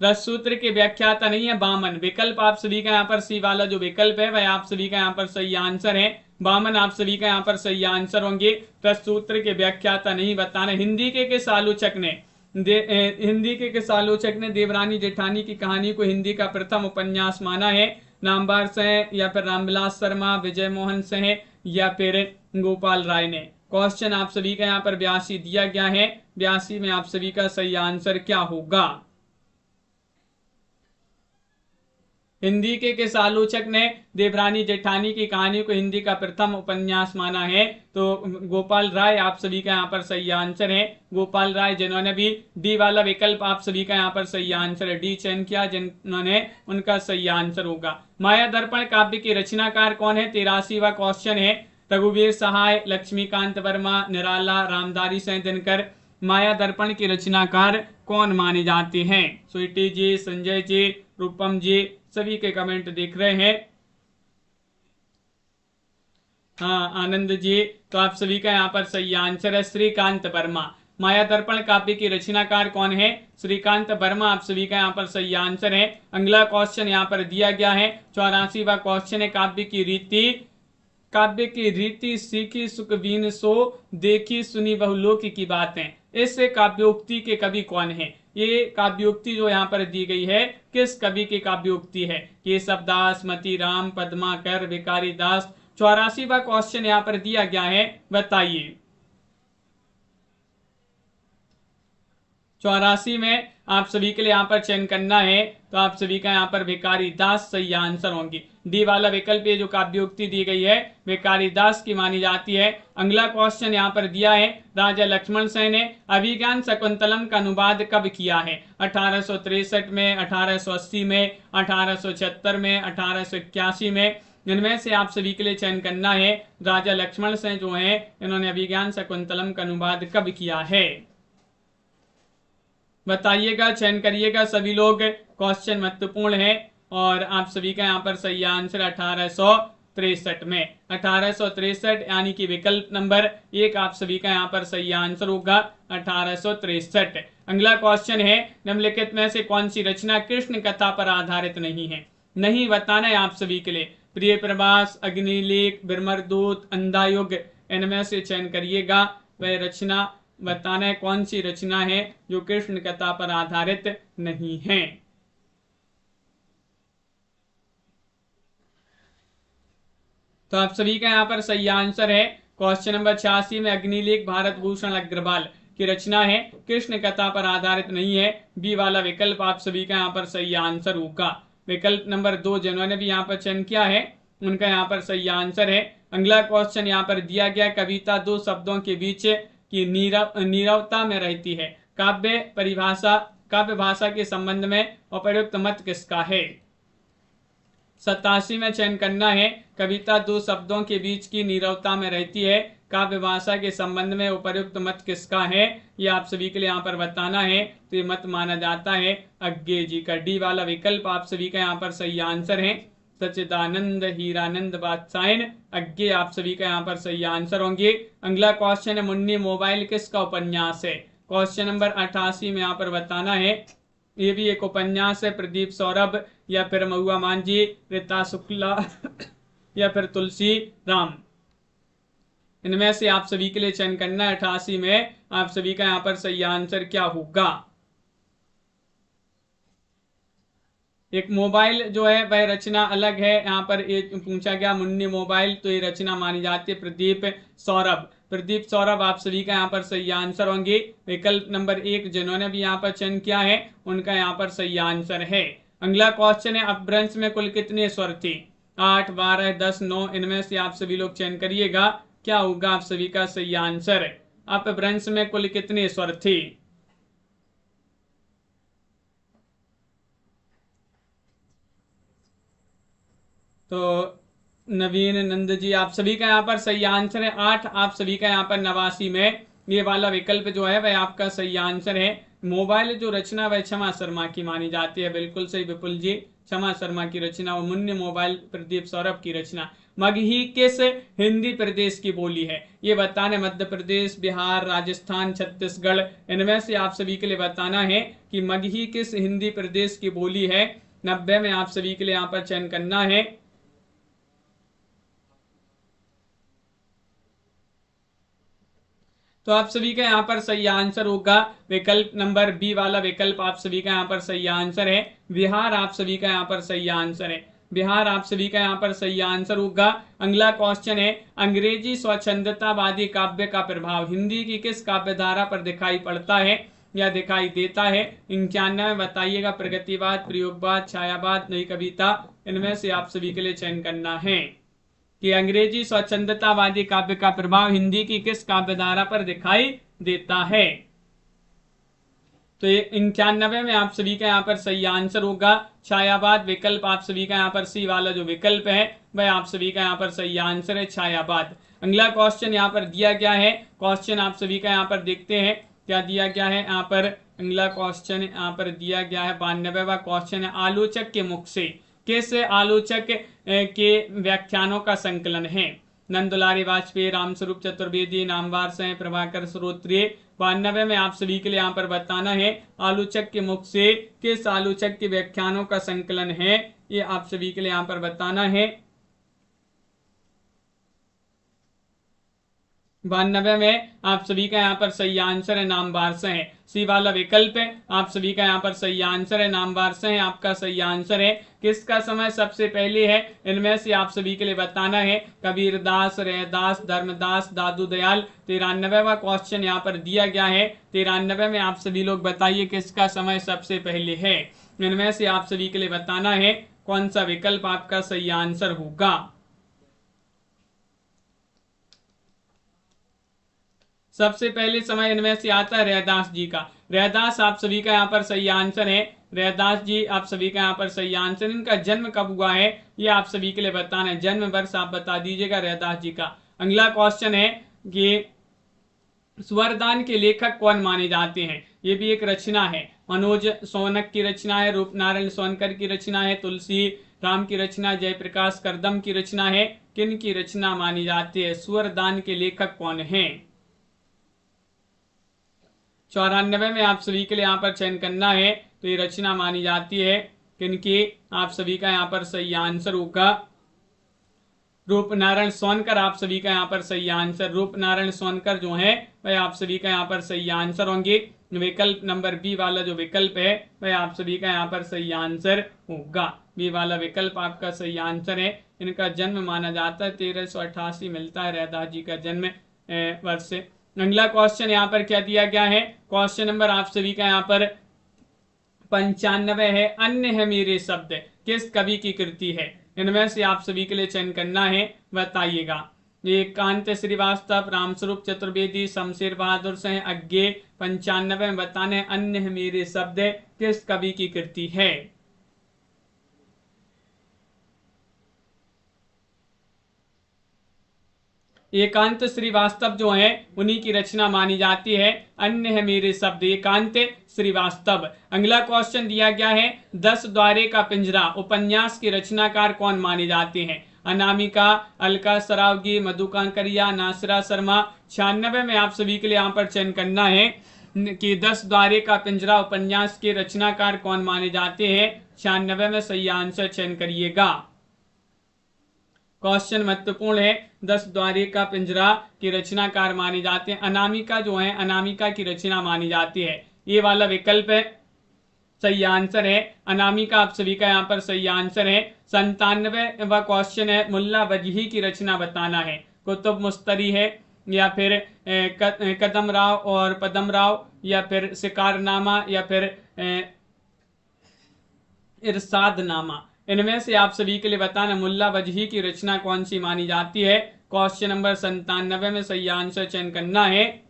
रससूत्र के व्याख्याता नहीं है वामन। विकल्प आप सभी का यहाँ पर सी वाला जो विकल्प है वह आप सभी का यहाँ पर सही आंसर है। वामन आप सभी का यहाँ पर सही आंसर होंगे। रससूत्र के व्याख्याता नहीं बताना। हिंदी के किस आलोचक ने देवरानी जेठानी की कहानी को हिंदी का प्रथम उपन्यास माना है। नामवर सिंह या फिर रामविलास शर्मा, विजय मोहन सिंह या फिर गोपाल राय ने। क्वेश्चन आप सभी का यहाँ पर 82 दिया गया है। 82 में आप सभी का सही आंसर क्या होगा। हिंदी के किस आलोचक ने देवरानी जेठानी की कहानी को हिंदी का प्रथम उपन्यास माना है, तो गोपाल राय आप सभी का यहाँ पर सही आंसर है। गोपाल राय जिन्होंने भी डी वाला विकल्प आप सभी का यहाँ पर सही आंसर है, डी चयन किया जिन्होंने, उनका सही आंसर होगा। माया दर्पण काव्य के रचनाकार कौन है, 83वां क्वेश्चन है। रघुवीर सहाय, लक्ष्मीकांत वर्मा, निराला, रामधारी सिंह दिनकर। माया दर्पण के रचनाकार कौन माने जाते हैं। स्वीटी जी, संजय जी, रूपम जी, सभी के कमेंट देख रहे हैं। हाँ आनंद जी, तो आप सभी का यहाँ पर सही आंसर है श्रीकांत वर्मा। माया दर्पण काव्य की रचनाकार कौन है, श्रीकांत वर्मा आप सभी का यहाँ पर सही आंसर है। अगला क्वेश्चन यहाँ पर दिया गया है। 84वां क्वेश्चन है। काव्य की रीति सीखी सुखवीन सो, देखी सुनी बहुलोक की बातें। इस काव्योक्ति के कवि कौन है। ये काव्योक्ति जो यहाँ पर दी गई है किस कवि की काव्योक्ति है। केशवदास, मतीराम, पद्माकर, भिखारी दास। 84वां क्वेश्चन यहाँ पर दिया गया है, बताइए। 84 में आप सभी के लिए यहाँ पर चयन करना है, तो आप सभी का यहाँ पर भिखारी दास सही आंसर होंगी। डी वाला विकल्प ये जो काव्योक्ति दी गई है भिखारी दास की मानी जाती है। अगला क्वेश्चन यहाँ पर दिया है। राजा लक्ष्मण सेन ने अभिज्ञान शकुंतलम का अनुवाद कब किया है, 1863 में, 1880 में, 1876 में, 1881 में। इनमें से आप सभी के लिए चयन करना है। राजा लक्ष्मण सेन जो है इन्होंने अभिज्ञान शकुंतलम का अनुवाद कब किया है, बताइएगा, चयन करिएगा सभी लोग। क्वेश्चन महत्वपूर्ण है और आप सभी का यहाँ पर सही आंसर 1863 में। 1863 यानी कि विकल्प नंबर 1 आप सभी का यहाँ पर सही आंसर होगा 1863। अगला क्वेश्चन है। निम्नलिखित में से कौन सी रचना कृष्ण कथा पर आधारित नहीं है, नहीं बताना है आप सभी के लिए। प्रिय प्रवास, अग्निलेख, बिरमरदूत, अंधायुग। इनमें से चयन करिएगा। वह रचना बताना है कौन सी रचना है जो कृष्ण कथा पर आधारित नहीं है। तो आप सभी का यहाँ पर सही आंसर है। क्वेश्चन नंबर 86 में अग्निलेख भारत भूषण अग्रवाल की रचना है, कृष्ण कथा पर आधारित नहीं है। बी वाला विकल्प आप सभी का यहाँ पर सही आंसर होगा। विकल्प नंबर 2 जिन्होंने भी यहाँ पर चयन किया है उनका यहाँ पर सही आंसर है। अगला क्वेश्चन यहाँ पर दिया गया। कविता दो शब्दों के बीच की नीरवता में रहती है। काव्य भाषा के संबंध में उपयुक्त मत किसका है। 87 में चयन करना है। कविता दो शब्दों के बीच की नीरवता में रहती है, काव्य भाषा के संबंध में उपयुक्त मत किसका है, ये आप सभी के लिए यहाँ पर बताना है। तो ये मत माना जाता है अज्ञे जी का। डी वाला विकल्प आप सभी का यहाँ पर सही आंसर है। सच्चिदानंद हीरानंद बादशाहन अज्ञे आप सभी का यहाँ पर सही आंसर होंगे। अगला क्वेश्चन है। मुन्नी मोबाइल किसका उपन्यास है। क्वेश्चन नंबर 88 में यहाँ पर बताना है। ये भी एक उपन्यास है। प्रदीप सौरभ या फिर महुआ मांझी, रीता शुक्ला या फिर तुलसी राम। इनमें से आप सभी के लिए चयन करना है। 88 में आप सभी का यहाँ पर सही आंसर क्या होगा। एक मोबाइल जो है वह रचना अलग है, यहाँ पर एक पूछा गया मुन्नी मोबाइल, तो ये रचना मानी जाती है प्रदीप सौरभ। प्रदीप सौरभ आप सभी का यहाँ पर सही आंसर होंगे। विकल्प नंबर 1 जिन्होंने भी यहाँ पर चयन किया है उनका यहाँ पर सही आंसर है। अगला क्वेश्चन है अपभ्रंश में कुल कितने स्वर थे? 8, 12, 10, 9, इनमें से आप सभी लोग चयन करिएगा, क्या होगा आप सभी का सही आंसर। अपभ्रंश में कुल कितने स्वर थे? तो नवीन नंद जी आप सभी का यहाँ पर सही आंसर है 8। आप सभी का यहाँ पर 89 में ये वाला विकल्प जो है वह आपका सही आंसर है। मोबाइल जो रचना वह क्षमा शर्मा की मानी जाती है, बिल्कुल सही विपुल जी, क्षमा शर्मा की रचना, वो मुन्नी मोबाइल प्रदीप सौरभ की रचना। मगही किस हिंदी प्रदेश की बोली है? ये बताने मध्य प्रदेश, बिहार, राजस्थान, छत्तीसगढ़, इनमें से आप सभी के लिए बताना है कि मगही किस हिंदी प्रदेश की बोली है। 90 में आप सभी के लिए यहाँ पर चयन करना है। तो आप सभी का यहाँ पर सही आंसर होगा विकल्प नंबर बी वाला विकल्प आप सभी का यहाँ पर सही आंसर है। बिहार आप सभी का यहाँ पर सही आंसर है। बिहार आप सभी का यहाँ पर सही आंसर होगा। अगला क्वेश्चन है अंग्रेजी स्वच्छंदतावादी काव्य का प्रभाव हिंदी की किस काव्य धारा पर दिखाई पड़ता है या दिखाई देता है? 91 में बताइएगा। प्रगतिवाद, प्रयोगवाद, छायावाद, नई कविता, इनमें से आप सभी के लिए चयन करना है कि अंग्रेजी स्वच्छंदतावादी काव्य का प्रभाव हिंदी की किस काव्य धारा पर दिखाई देता है। तो ये 91 में आप सभी का यहाँ पर सही आंसर होगा छायावाद। विकल्प आप सभी का यहाँ पर सी वाला जो विकल्प है वह आप सभी का यहाँ पर सही आंसर है, छायावाद। अगला क्वेश्चन यहाँ पर दिया गया है, क्वेश्चन आप सभी का यहाँ पर देखते हैं क्या दिया गया है। यहाँ पर अगला क्वेश्चन यहाँ पर दिया गया है 92वां क्वेश्चन है आलोचक के मुख से किस आलोचक के व्याख्यानों का संकलन है? नंदुलारी वाजपेयी, रामस्वरूप चतुर्वेदी, नामवर सिंह, प्रभाकर श्रोत्रिय। 92 में आप सभी के लिए यहाँ पर बताना है आलोचक के मुख से किस आलोचक के व्याख्यानों का संकलन है, ये आप सभी के लिए यहाँ पर बताना है। 92 में आप सभी का यहाँ पर सही आंसर है नामवर सिंह। सी वाला विकल्प है आप सभी का यहाँ पर सही आंसर है, नामवर सिंह आपका सही आंसर है। किसका समय सबसे पहले है? इनमें से आप सभी के लिए बताना है कबीरदास, रैदास, धर्मदास, दादू दयाल। 93वां क्वेश्चन यहाँ पर दिया गया है। 93 में आप सभी लोग बताइए किसका समय सबसे पहले है। इनमें से आप सभी के लिए बताना है कौन सा विकल्प आपका सही आंसर होगा। सबसे पहले समय इनमें से आता है रैदास जी का। रैदास आप सभी का यहाँ पर सही आंसर है। रैदास जी आप सभी का यहाँ पर सही आंसर। इनका जन्म कब हुआ है ये आप सभी के लिए बताना है, जन्म वर्ष आप बता दीजिएगा रैदास जी का। अगला क्वेश्चन है कि स्वरदान के लेखक कौन माने जाते हैं? ये भी एक रचना है, मनोज सोनक की रचना है, रूपनारायण सोनकर की रचना है, तुलसी राम की रचना, जयप्रकाश करदम की रचना है। किन की रचना मानी जाती है? स्वरदान के लेखक कौन है? 94 में आप सभी के लिए यहाँ पर चयन करना है, तो ये रचना मानी जाती है किनकी? आप सभी का यहाँ पर सही आंसर होगा रूपनारायण सोनकर। आप सभी का यहाँ पर सही आंसर रूपनारायण सोनकर जो है वह आप सभी का यहाँ पर सही आंसर होंगे। विकल्प नंबर बी वाला जो विकल्प है वह आप सभी का यहाँ पर सही आंसर होगा। बी वाला विकल्प आपका सही आंसर है। इनका जन्म माना जाता है 1388 मिलता है रैदास जी का जन्म वर्ष से। अगला क्वेश्चन यहाँ पर क्या दिया गया है? क्वेश्चन नंबर आप सभी का यहाँ पर 95 है। अन्य है मेरे शब्द किस कवि की कृति है? इनमें से आप सभी के लिए चयन करना है, बताइएगा। ये कांत श्रीवास्तव, रामस्वरूप चतुर्वेदी, शमशेर बहादुर सिंह, अज्ञे। 95 में बताने अन्य है मेरे शब्द किस कवि की कृति है? एकांत श्रीवास्तव जो है उन्हीं की रचना मानी जाती है। अन्य है मेरे शब्द, एकांत श्रीवास्तव। अगला क्वेश्चन दिया गया है 10 द्वारे का पिंजरा उपन्यास के रचनाकार कौन माने जाते हैं? अनामिका, अलका सरावगी, मधु कांकरिया, नासिरा शर्मा। 96 में आप सभी के लिए यहाँ पर चयन करना है कि 10 द्वारे का पिंजरा उपन्यास के रचनाकार कौन माने जाते हैं। 96 में सही आंसर चयन करिएगा। क्वेश्चन महत्वपूर्ण है। 10 द्वारी का पिंजरा की रचनाकार माने जाते हैं। अनामिका जो है अनामिका की रचना मानी जाती है। ये वाला विकल्प है सही आंसर है। अनामिका आप सभी का यहाँ पर सही आंसर है। 97वां क्वेश्चन है मुल्ला वजही की रचना बताना है। कुतुब मुस्तरी है या फिर कदम राव और पदम राव या फिर शिकारनामा या फिर इरशादनामा। इनमें से आप सभी के लिए बताना मुल्ला वजही की रचना कौन सी मानी जाती है। क्वेश्चन नंबर 97 में सही आंसर चयन करना है।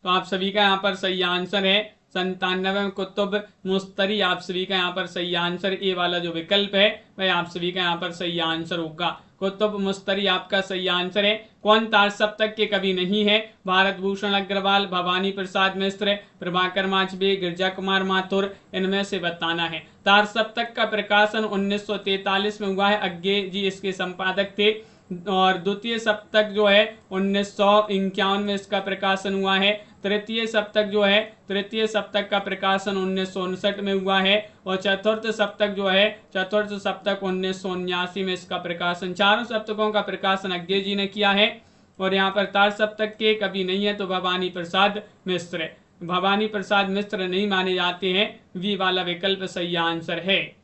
तो आप सभी का यहाँ पर सही आंसर है 97 में कुतुब मुस्तरी आप सभी का यहाँ पर सही आंसर। ए वाला जो विकल्प है वह आप सभी का यहाँ पर सही आंसर होगा। कुतुब मुस्तरी आपका सही आंसर है। कौन तार सप्तक के कवि नहीं है। भारत भूषण अग्रवाल, भवानी प्रसाद मिश्र, प्रभाकर माचबे, गिरजा कुमार माथुर। इनमें से बताना है। तार सप्तक का प्रकाशन 1943 में हुआ है। अज्ञे जी इसके संपादक थे। और द्वितीय सप्तक जो है 1951 में इसका प्रकाशन हुआ है। तृतीय सप्तक का प्रकाशन 1959 में हुआ है। और चतुर्थ सप्तक 1979 में इसका प्रकाशन। चारों सप्तकों का प्रकाशन अज्ञे जी ने किया है। और यहाँ पर तार सप्तक के कभी नहीं है तो भवानी प्रसाद मिश्र। भवानी प्रसाद मिश्र नहीं माने जाते हैं। वी वाला विकल्प सही आंसर है।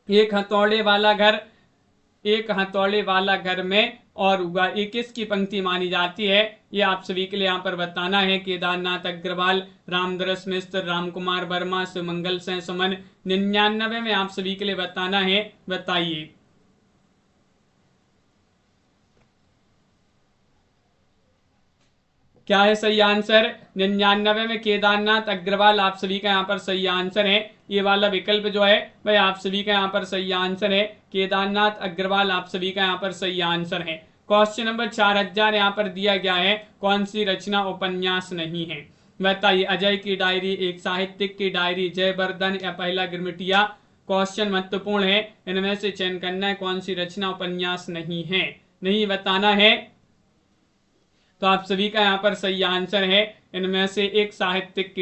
एक हथौड़े वाला घर में और हुआ। ये किसकी पंक्ति मानी जाती है। ये आप सभी के लिए यहाँ पर बताना है। केदारनाथ अग्रवाल, रामदरस मिश्र, रामकुमार वर्मा, सुमंगल सिंह सुमन। 99 में आप सभी के लिए बताना है। बताइए क्या है सही आंसर। 99 में केदारनाथ अग्रवाल आप सभी का यहाँ पर सही आंसर है। ये वाला विकल्प जो है वह आप सभी का यहाँ पर सही आंसर है। केदारनाथ अग्रवाल आप सभी का यहाँ पर सही आंसर है। क्वेश्चन नंबर 4000 यहाँ पर दिया गया है। कौन सी रचना उपन्यास नहीं है। बताइए अजय की डायरी, एक साहित्यिक की डायरी, जयवर्धन या पहला गिरमिटिया। क्वेश्चन महत्वपूर्ण है। इनमें से चयन करना है कौन सी रचना उपन्यास नहीं है। नहीं बताना है तो आप सभी का यहाँ पर सही आंसर है। इनमें से एक साहित्यिक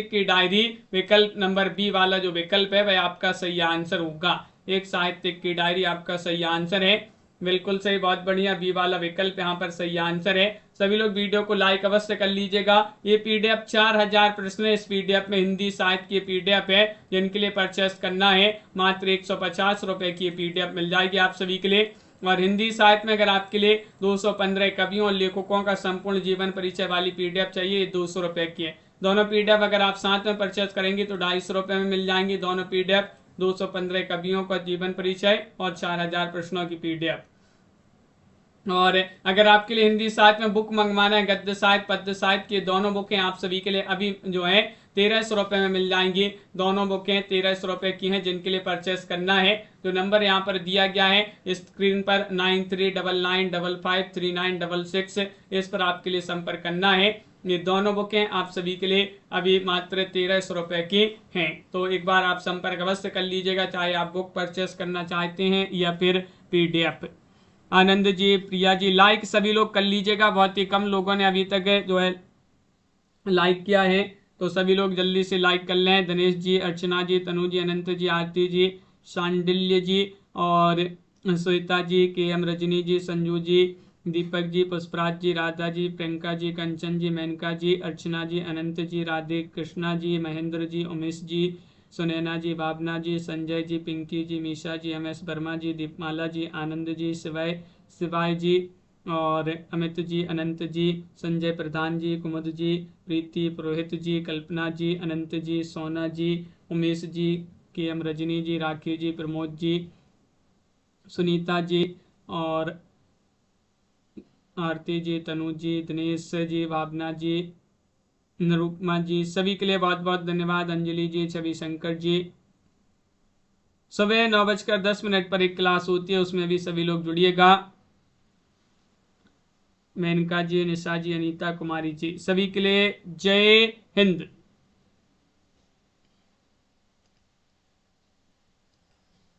की डायरी विकल्प नंबर बी वाला जो विकल्प है वह आपका सही आंसर होगा। एक साहित्यिक की डायरी आपका सही आंसर है। बिल्कुल सही, बहुत बढ़िया। बी वाला विकल्प यहाँ पर सही आंसर है। सभी लोग वीडियो को लाइक अवश्य कर लीजिएगा। ये पीडीएफ 4000 प्रश्न इस पीडीएफ में हिंदी साहित्य की पीडीएफ है। जिनके लिए परचेस करना है मात्र 150 रुपए की पीडीएफ मिल जाएगी आप सभी के लिए। और हिंदी साहित्य में अगर आपके लिए 215 कवियों और लेखकों का संपूर्ण जीवन परिचय वाली पीडीएफ चाहिए 200 रुपए की है। दोनों पीडीएफ अगर आप साथ में परचेस करेंगे तो 250 रुपए में मिल जाएंगी। दोनों पीडीएफ 215 कवियों का जीवन परिचय और 4000 प्रश्नों की पीडीएफ। और अगर आपके लिए हिंदी साहित्य में बुक मंगवाना है, गद्य साहित्य पद्य साहित्य की दोनों बुकें आप सभी के लिए अभी जो है 1300 रुपए में मिल जाएंगी। दोनों बुकें 1300 रुपए की हैं। जिनके लिए परचेस करना है जो नंबर यहाँ पर दिया गया है स्क्रीन पर 9399553966 इस पर आपके लिए संपर्क करना है। ये दोनों बुकें आप सभी के लिए अभी मात्र 1300 रुपए की हैं। तो एक बार आप संपर्क अवश्य कर लीजिएगा, चाहे आप बुक परचेस करना चाहते हैं या फिर पीडीएफ। आनंद जी, प्रिया जी, लाइक सभी लोग कर लीजिएगा। बहुत ही कम लोगों ने अभी तक जो है लाइक किया है, तो सभी लोग जल्दी से लाइक कर लें। दिनेश जी, अर्चना जी, तनु जी, अनंत जी, आरती जी, शांडिल्य जी और सुनीता जी, KM रजनी जी, संजू जी, दीपक जी, पुष्पराज जी, राधा जी, प्रियंका जी, कंचन जी, मेनका जी, अर्चना जी, अनंत जी, राधे कृष्णा जी, महेंद्र जी, उमेश जी, सुनैना जी, भावना जी, संजय जी, पिंकी जी, मीशा जी, MS वर्मा जी, दीपमाला जी, आनंद जी, शिवाय जी और अमित जी, अनंत जी, संजय प्रधान जी, कुमुद जी, प्रीति पुरोहित जी, कल्पना जी, अनंत जी, सोना जी, उमेश जी, KM रजनी जी, राखी जी, प्रमोद जी, सुनीता जी और आरती जी, तनु जी, दिनेश जी, भावना जी, निरुपमा जी, सभी के लिए बहुत बहुत धन्यवाद। अंजलि जी, छवि शंकर जी। सुबह 9:10 पर एक क्लास होती है, उसमें भी सभी लोग जुड़िएगा। मेनका जी, निशा जी, अनीता कुमारी जी, सभी के लिए जय हिंद।